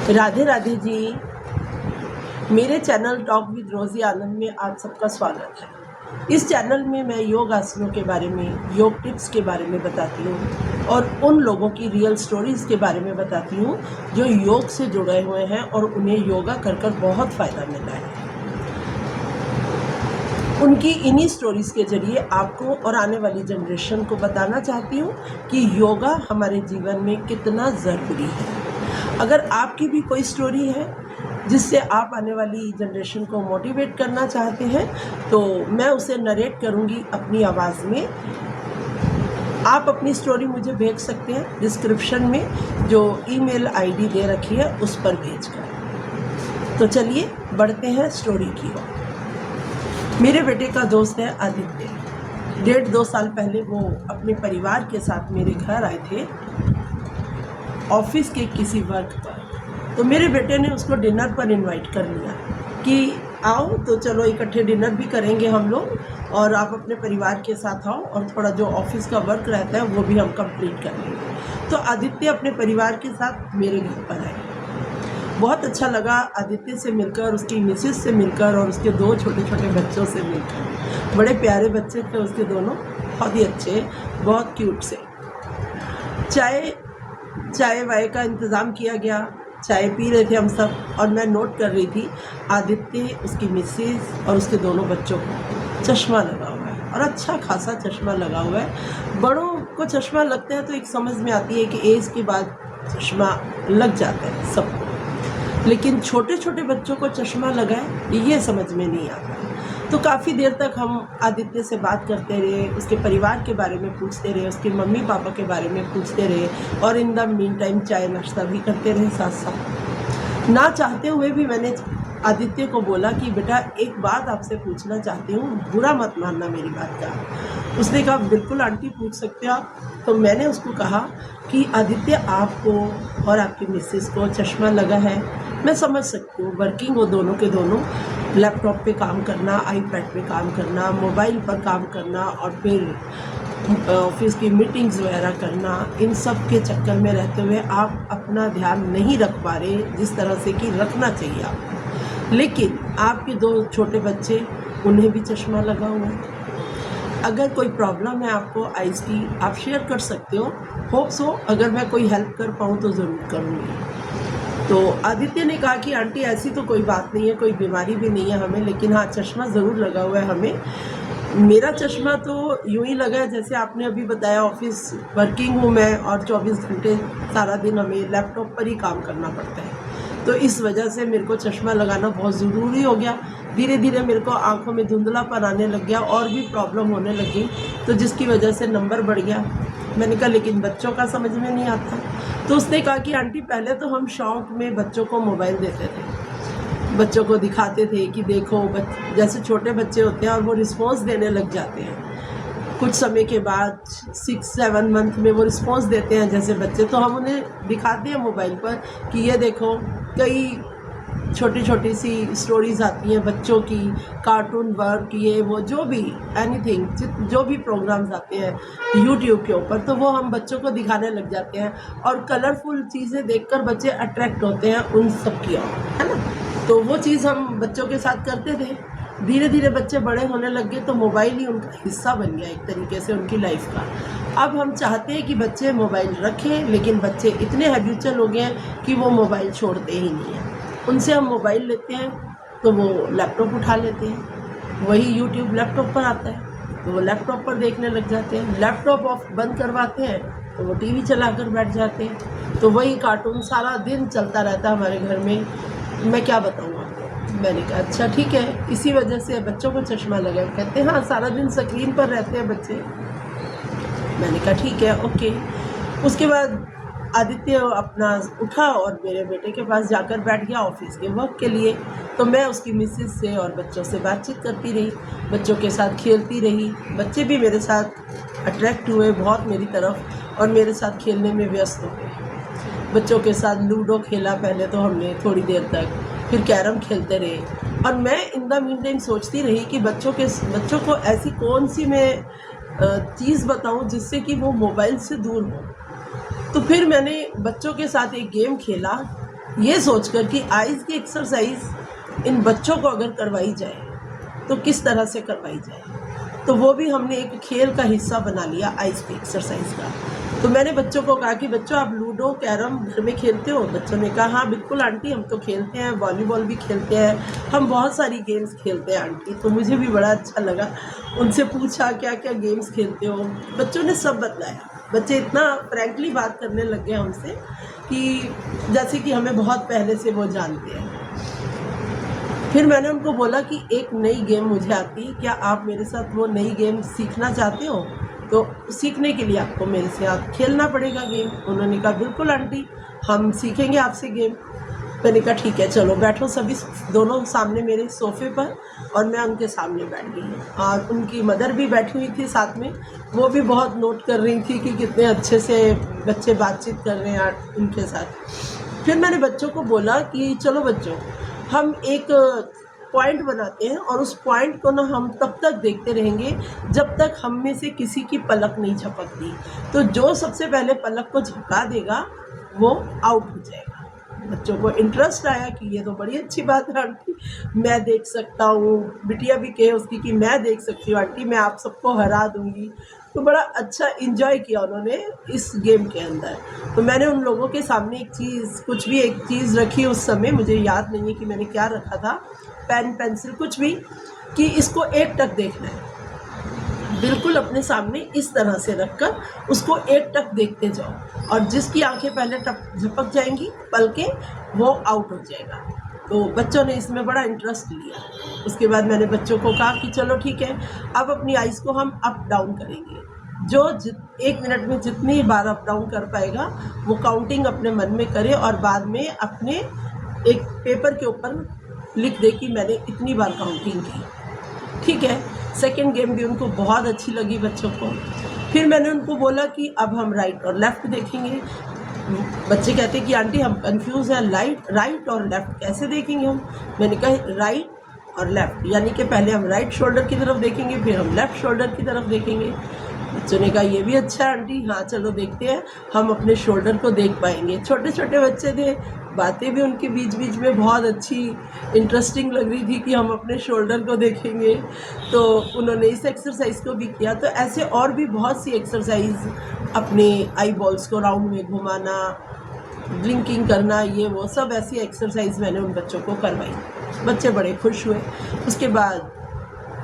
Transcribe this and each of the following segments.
राधे राधे जी। मेरे channel talk with रोज़ी आनंद में आप सबका स्वागत है। इस चैनल में मैं योग आसनों के बारे में, योग टिप्स के बारे में बताती हूँ और उन लोगों की रियल स्टोरीज़ के बारे में बताती हूँ जो योग से जुड़े हुए हैं और उन्हें योगा कर बहुत फ़ायदा मिला है। उनकी इन्हीं स्टोरीज़ के ज़रिए आपको और आने वाली जनरेशन को बताना चाहती हूँ कि योगा हमारे जीवन में कितना ज़रूरी है। अगर आपकी भी कोई स्टोरी है जिससे आप आने वाली जनरेशन को मोटिवेट करना चाहते हैं तो मैं उसे नरेट करूँगी अपनी आवाज़ में। आप अपनी स्टोरी मुझे भेज सकते हैं डिस्क्रिप्शन में जो ईमेल आईडी दे रखी है उस पर भेजकर। तो चलिए बढ़ते हैं स्टोरी की ओर। मेरे बेटे का दोस्त है आदित्य। 1.5-2 साल पहले वो अपने परिवार के साथ मेरे घर आए थे ऑफिस के किसी वर्क पर। तो मेरे बेटे ने उसको डिनर पर इनवाइट कर लिया कि आओ तो चलो इकट्ठे डिनर भी करेंगे हम लोग और आप अपने परिवार के साथ आओ और थोड़ा जो ऑफिस का वर्क रहता है वो भी हम कंप्लीट कर लेंगे। तो आदित्य अपने परिवार के साथ मेरे घर पर आए। बहुत अच्छा लगा आदित्य से मिलकर, उसकी मिसेस से मिलकर और उसके 2 छोटे छोटे बच्चों से मिलकर। बड़े प्यारे बच्चे थे उसके दोनों, बहुत ही अच्छे, बहुत क्यूट से। चाय वाय का इंतज़ाम किया गया। चाय पी रहे थे हम सब और मैं नोट कर रही थी आदित्य, उसकी मिसेस और उसके दोनों बच्चों को चश्मा लगा हुआ है और अच्छा खासा चश्मा लगा हुआ है। बड़ों को चश्मा लगता है तो एक समझ में आती है कि एज के बाद चश्मा लग जाता है सबको, लेकिन छोटे छोटे बच्चों को चश्मा लगा है ये समझ में नहीं आता। तो काफ़ी देर तक हम आदित्य से बात करते रहे, उसके परिवार के बारे में पूछते रहे, उसके मम्मी पापा के बारे में पूछते रहे और इन द मीन टाइम चाय नाश्ता भी करते रहे साथ साथ। ना चाहते हुए भी मैंने आदित्य को बोला कि बेटा एक बात आपसे पूछना चाहती हूँ, बुरा मत मानना मेरी बात का। उसने कहा बिल्कुल आंटी पूछ सकते हो आप। तो मैंने उसको कहा कि आदित्य आपको और आपकी मिसेस को चश्मा लगा है, मैं समझ सकती हूँ, वर्किंग हो दोनों के दोनों, लैपटॉप पे काम करना, आईपैड पे काम करना, मोबाइल पर काम करना और फिर ऑफिस की मीटिंग्स वगैरह करना, इन सब के चक्कर में रहते हुए आप अपना ध्यान नहीं रख पा रहे जिस तरह से कि रखना चाहिए आपको। लेकिन आपके 2 छोटे बच्चे, उन्हें भी चश्मा लगा हुआ है। अगर कोई प्रॉब्लम है आपको आइज़ की, आप शेयर कर सकते हो। होप सो अगर मैं कोई हेल्प कर पाऊँ तो ज़रूर करूँगी। तो आदित्य ने कहा कि आंटी ऐसी तो कोई बात नहीं है, कोई बीमारी भी नहीं है हमें, लेकिन हाँ चश्मा ज़रूर लगा हुआ है हमें। मेरा चश्मा तो यूँ ही लगा है जैसे आपने अभी बताया, ऑफिस वर्किंग हूँ मैं और 24 घंटे सारा दिन हमें लैपटॉप पर ही काम करना पड़ता है, तो इस वजह से मेरे को चश्मा लगाना बहुत ज़रूरी हो गया। धीरे धीरे मेरे को आँखों में धुंधलापन आने लग गया और भी प्रॉब्लम होने लगी, तो जिसकी वजह से नंबर बढ़ गया। मैंने कहा लेकिन बच्चों का समझ में नहीं आता। तो उसने कहा कि आंटी पहले तो हम शौक में बच्चों को मोबाइल देते थे, बच्चों को दिखाते थे कि देखो जैसे छोटे बच्चे होते हैं और वो रिस्पॉन्स देने लग जाते हैं। कुछ समय के बाद 6-7 मंथ में वो रिस्पॉन्स देते हैं जैसे बच्चे, तो हम उन्हें दिखाते हैं मोबाइल पर कि ये देखो, कई छोटी छोटी सी स्टोरीज़ आती हैं बच्चों की, कार्टून वर्क, ये वो जो भी एनीथिंग, जो भी प्रोग्राम्स आते हैं यूट्यूब के ऊपर, तो वो हम बच्चों को दिखाने लग जाते हैं और कलरफुल चीज़ें देखकर बच्चे अट्रैक्ट होते हैं उन सब की ओर, है ना। तो वो चीज़ हम बच्चों के साथ करते थे। धीरे धीरे बच्चे बड़े होने लग गए तो मोबाइल ही उनका हिस्सा बन गया एक तरीके से उनकी लाइफ का। अब हम चाहते हैं कि बच्चे मोबाइल रखें, लेकिन बच्चे इतने हैबिचुअल हो गए हैं कि वो मोबाइल छोड़ते ही नहीं हैं। उनसे हम मोबाइल लेते हैं तो वो लैपटॉप उठा लेते हैं, वही यूट्यूब लैपटॉप पर आता है तो वो लैपटॉप पर देखने लग जाते हैं। लैपटॉप ऑफ बंद करवाते हैं तो वो टीवी चला कर बैठ जाते हैं, तो वही कार्टून सारा दिन चलता रहता है हमारे घर में। मैं क्या बताऊँ आपको। मैंने कहा अच्छा ठीक है, इसी वजह से बच्चों को चश्मा लगा। कहते हैं हाँ सारा दिन स्क्रीन पर रहते हैं बच्चे। मैंने कहा ठीक है, ओके। उसके बाद आदित्य अपना उठा और मेरे बेटे के पास जाकर बैठ गया ऑफिस के वर्क के लिए। तो मैं उसकी मिसेस से और बच्चों से बातचीत करती रही, बच्चों के साथ खेलती रही। बच्चे भी मेरे साथ अट्रैक्ट हुए बहुत मेरी तरफ और मेरे साथ खेलने में व्यस्त हो गए। बच्चों के साथ लूडो खेला पहले तो हमने थोड़ी देर तक, फिर कैरम खेलते रहे और मैं इन द मीन टाइम सोचती रही कि बच्चों को ऐसी कौन सी मैं चीज़ बताऊं जिससे कि वो मोबाइल से दूर हो। तो फिर मैंने बच्चों के साथ एक गेम खेला ये सोचकर कि आइज़ की एक्सरसाइज इन बच्चों को अगर करवाई जाए तो किस तरह से करवाई जाए, तो वो भी हमने एक खेल का हिस्सा बना लिया आइज़ की एक्सरसाइज का। तो मैंने बच्चों को कहा कि बच्चों आप लूडो कैरम घर में खेलते हो? बच्चों ने कहा हाँ बिल्कुल आंटी हम तो खेलते हैं, वॉलीबॉल भी खेलते हैं, हम बहुत सारी गेम्स खेलते हैं आंटी। तो मुझे भी बड़ा अच्छा लगा, उनसे पूछा क्या क्या गेम्स खेलते हो, बच्चों ने सब बताया। बच्चे इतना फ्रैंकली बात करने लग गए हमसे कि जैसे कि हमें बहुत पहले से वो जानते हैं। फिर मैंने उनको बोला कि एक नई गेम मुझे आती है, क्या आप मेरे साथ वो नई गेम सीखना चाहते हो? तो सीखने के लिए आपको मेरे साथ खेलना पड़ेगा गेम। उन्होंने कहा बिल्कुल आंटी हम सीखेंगे आपसे गेम। मैंने कहा ठीक है चलो बैठो सभी दोनों सामने मेरे सोफ़े पर, और मैं उनके सामने बैठ गई और उनकी मदर भी बैठी हुई थी साथ में। वो भी बहुत नोट कर रही थी कि कितने अच्छे से बच्चे बातचीत कर रहे हैं उनके साथ। फिर मैंने बच्चों को बोला कि चलो बच्चों हम एक पॉइंट बनाते हैं और उस पॉइंट को ना हम तब तक देखते रहेंगे जब तक हम में से किसी की पलक नहीं झपकती। तो जो सबसे पहले पलक को झपका देगा वो आउट हो जाएगा। बच्चों को इंटरेस्ट आया कि ये तो बड़ी अच्छी बात है आंटी, मैं देख सकता हूँ। बिटिया भी कहे उसकी कि मैं देख सकती हूँ आंटी, मैं आप सबको हरा दूँगी। तो बड़ा अच्छा इन्जॉय किया उन्होंने इस गेम के अंदर। तो मैंने उन लोगों के सामने एक चीज़ रखी उस समय, मुझे याद नहीं है कि मैंने क्या रखा था, पेन पेंसिल कुछ भी, कि इसको एक टक देखना है। बिल्कुल अपने सामने इस तरह से रखकर उसको एक टक देखते जाओ, और जिसकी आंखें पहले झपक जाएंगी पलकें, वो आउट हो जाएगा। तो बच्चों ने इसमें बड़ा इंटरेस्ट लिया। उसके बाद मैंने बच्चों को कहा कि चलो ठीक है अब अपनी आइज़ को हम अप डाउन करेंगे। जो 1 मिनट में जितनी बार अप डाउन कर पाएगा वो काउंटिंग अपने मन में करे और बाद में अपने एक पेपर के ऊपर लिख दे कि मैंने इतनी बार काउंटिंग की। ठीक है, सेकंड गेम भी उनको बहुत अच्छी लगी बच्चों को। फिर मैंने उनको बोला कि अब हम राइट और लेफ़्ट देखेंगे। बच्चे कहते कि आंटी हम कंफ्यूज हैं, राइट और लेफ़्ट कैसे देखेंगे हम? मैंने कहा राइट और लेफ़्ट, यानी कि पहले हम राइट शोल्डर की तरफ देखेंगे फिर हम लेफ़्ट शोल्डर की तरफ देखेंगे। बच्चों ने कहा ये भी अच्छा है आंटी, हाँ चलो देखते हैं हम अपने शोल्डर को देख पाएंगे। छोटे छोटे बच्चे थे, बातें भी उनके बीच बीच में बहुत अच्छी इंटरेस्टिंग लग रही थी कि हम अपने शोल्डर को देखेंगे। तो उन्होंने इस एक्सरसाइज को भी किया। तो ऐसे और भी बहुत सी एक्सरसाइज, अपने आई बॉल्स को राउंड में घुमाना, ब्लिंकिंग करना, ये वो सब ऐसी एक्सरसाइज मैंने उन बच्चों को करवाई। बच्चे बड़े खुश हुए। उसके बाद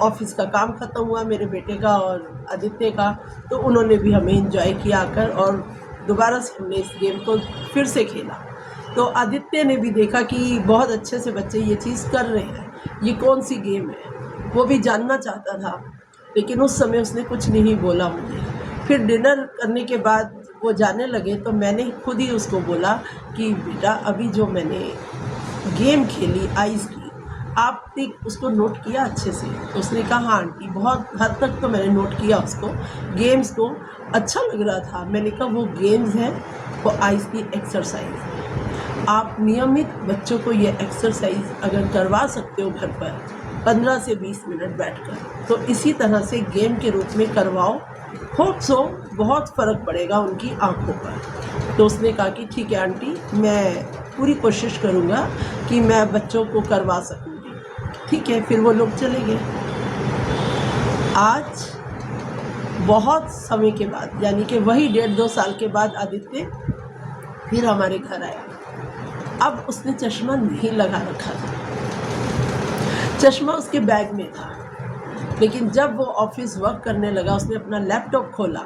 ऑफिस का काम ख़त्म हुआ मेरे बेटे का और आदित्य का, तो उन्होंने भी हमें एंजॉय किया आकर, और दोबारा से हमने इस गेम को फिर से खेला। तो आदित्य ने भी देखा कि बहुत अच्छे से बच्चे ये चीज़ कर रहे हैं, ये कौन सी गेम है, वो भी जानना चाहता था, लेकिन उस समय उसने कुछ नहीं बोला मुझे। फिर डिनर करने के बाद वो जाने लगे तो मैंने खुद ही उसको बोला कि बेटा अभी जो मैंने गेम खेली आइज़ की, आपने उसको नोट किया अच्छे से? तो उसने कहा हाँ आंटी बहुत हद तक तो मैंने नोट किया उसको, गेम्स को अच्छा लग रहा था। मैंने कहा वो गेम्स हैं, वो आइज़ की एक्सरसाइज। आप नियमित बच्चों को ये एक्सरसाइज अगर करवा सकते हो घर पर 15 से 20 मिनट बैठकर, तो इसी तरह से गेम के रूप में करवाओ, होप सो बहुत फ़र्क पड़ेगा उनकी आँखों पर। तो उसने कहा कि ठीक है आंटी, मैं पूरी कोशिश करूँगा कि मैं बच्चों को करवा सकूँगी। ठीक है, फिर वो लोग चले गए। आज बहुत समय के बाद, यानी कि वही 1.5-2 साल के बाद आदित्य फिर हमारे घर आया। अब उसने चश्मा नहीं लगा रखा था, चश्मा उसके बैग में था, लेकिन जब वो ऑफिस वर्क करने लगा उसने अपना लैपटॉप खोला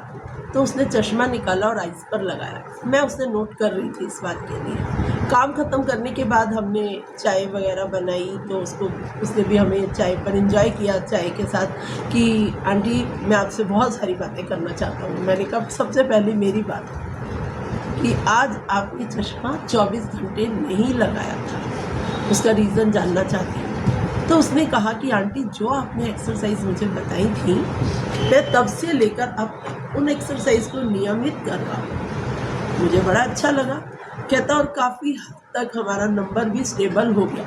तो उसने चश्मा निकाला और आइज़ पर लगाया। मैं उसने नोट कर रही थी इस बात के लिए। काम ख़त्म करने के बाद हमने चाय वगैरह बनाई, तो उसने भी हमें चाय पर एंजॉय किया चाय के साथ कि आंटी मैं आपसे बहुत सारी बातें करना चाहता हूँ। मैंने कहा सबसे पहले मेरी बात कि आज आपने चश्मा 24 घंटे नहीं लगाया था, उसका रीज़न जानना चाहती हूँ। तो उसने कहा कि आंटी जो आपने एक्सरसाइज मुझे बताई थी, मैं तब से लेकर अब उन एक्सरसाइज को नियमित कर रहा हूँ, मुझे बड़ा अच्छा लगा। कहता और काफ़ी हद तक हमारा नंबर भी स्टेबल हो गया,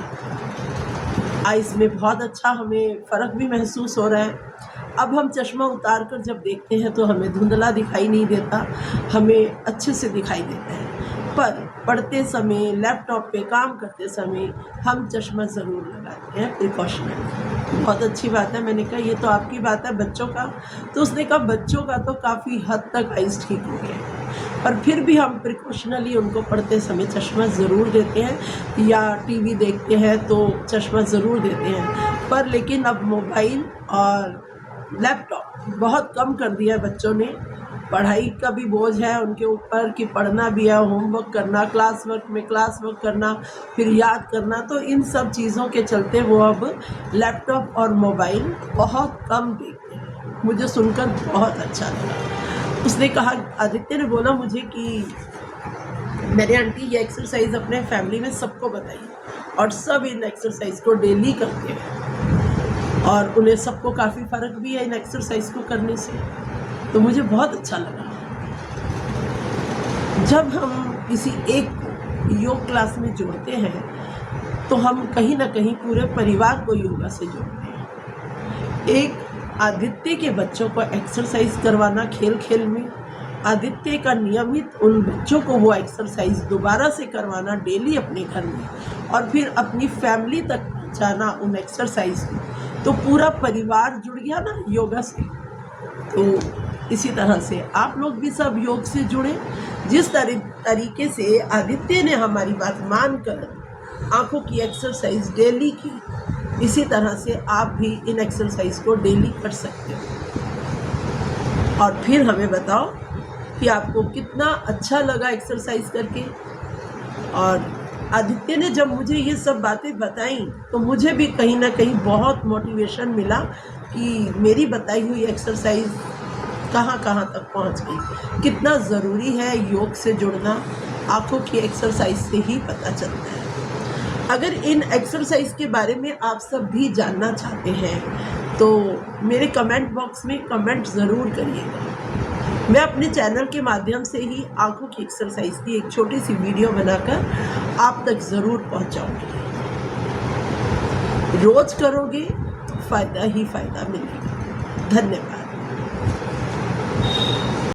आइज़ में बहुत अच्छा हमें फ़र्क भी महसूस हो रहा है। अब हम चश्मा उतार कर जब देखते हैं तो हमें धुंधला दिखाई नहीं देता, हमें अच्छे से दिखाई देता है। पर पढ़ते समय, लैपटॉप पे काम करते समय हम चश्मा ज़रूर लगाते हैं प्रिकॉशनरी। बहुत अच्छी बात है। मैंने कहा ये तो आपकी बात है बच्चों का, तो उसने कहा बच्चों का तो काफ़ी हद तक आइज़ ठीक हो गया है, पर फिर भी हम प्रिकॉशनली उनको पढ़ते समय चश्मा ज़रूर देते हैं, या टीवी देखते हैं तो चश्मा ज़रूर देते हैं। पर लेकिन अब मोबाइल और लैपटॉप बहुत कम कर दिया है बच्चों ने। पढ़ाई का भी बोझ है उनके ऊपर कि पढ़ना भी है, होमवर्क करना, क्लास वर्क करना, फिर याद करना, तो इन सब चीज़ों के चलते वो अब लैपटॉप और मोबाइल बहुत कम देखते हैं। मुझे सुनकर बहुत अच्छा लगा। उसने कहा, आदित्य ने बोला मुझे कि मेरे आंटी ये एक्सरसाइज अपने फैमिली में सबको बताइए, और सब इन एक्सरसाइज को डेली करते हैं और उन्हें सबको काफ़ी फ़र्क भी है इन एक्सरसाइज को करने से। तो मुझे बहुत अच्छा लगा। जब हम किसी एक को योग क्लास में जोड़ते हैं तो हम कहीं ना कहीं पूरे परिवार को योगा से जोड़ते हैं। एक आदित्य के बच्चों को एक्सरसाइज करवाना खेल खेल में, आदित्य का नियमित उन बच्चों को वो एक्सरसाइज दोबारा से करवाना डेली अपने घर में, और फिर अपनी फैमिली तक पहुँचाना उन एक्सरसाइज को, तो पूरा परिवार जुड़ गया ना योगा से। तो इसी तरह से आप लोग भी सब योग से जुड़े। जिस तरीके से आदित्य ने हमारी बात मानकर आँखों की एक्सरसाइज डेली की, इसी तरह से आप भी इन एक्सरसाइज को डेली कर सकते हो। और फिर हमें बताओ कि आपको कितना अच्छा लगा एक्सरसाइज करके। और आदित्य ने जब मुझे ये सब बातें बताई तो मुझे भी कहीं ना कहीं बहुत मोटिवेशन मिला कि मेरी बताई हुई एक्सरसाइज कहाँ कहाँ तक पहुँच गई। कितना ज़रूरी है योग से जुड़ना, आँखों की एक्सरसाइज से ही पता चलता है। अगर इन एक्सरसाइज के बारे में आप सब भी जानना चाहते हैं तो मेरे कमेंट बॉक्स में कमेंट ज़रूर करिएगा। मैं अपने चैनल के माध्यम से ही आँखों की एक्सरसाइज की एक छोटी सी वीडियो बनाकर आप तक ज़रूर पहुँचाऊँगी। रोज़ करोगे तो फ़ायदा ही फ़ायदा मिलेगा। धन्यवाद।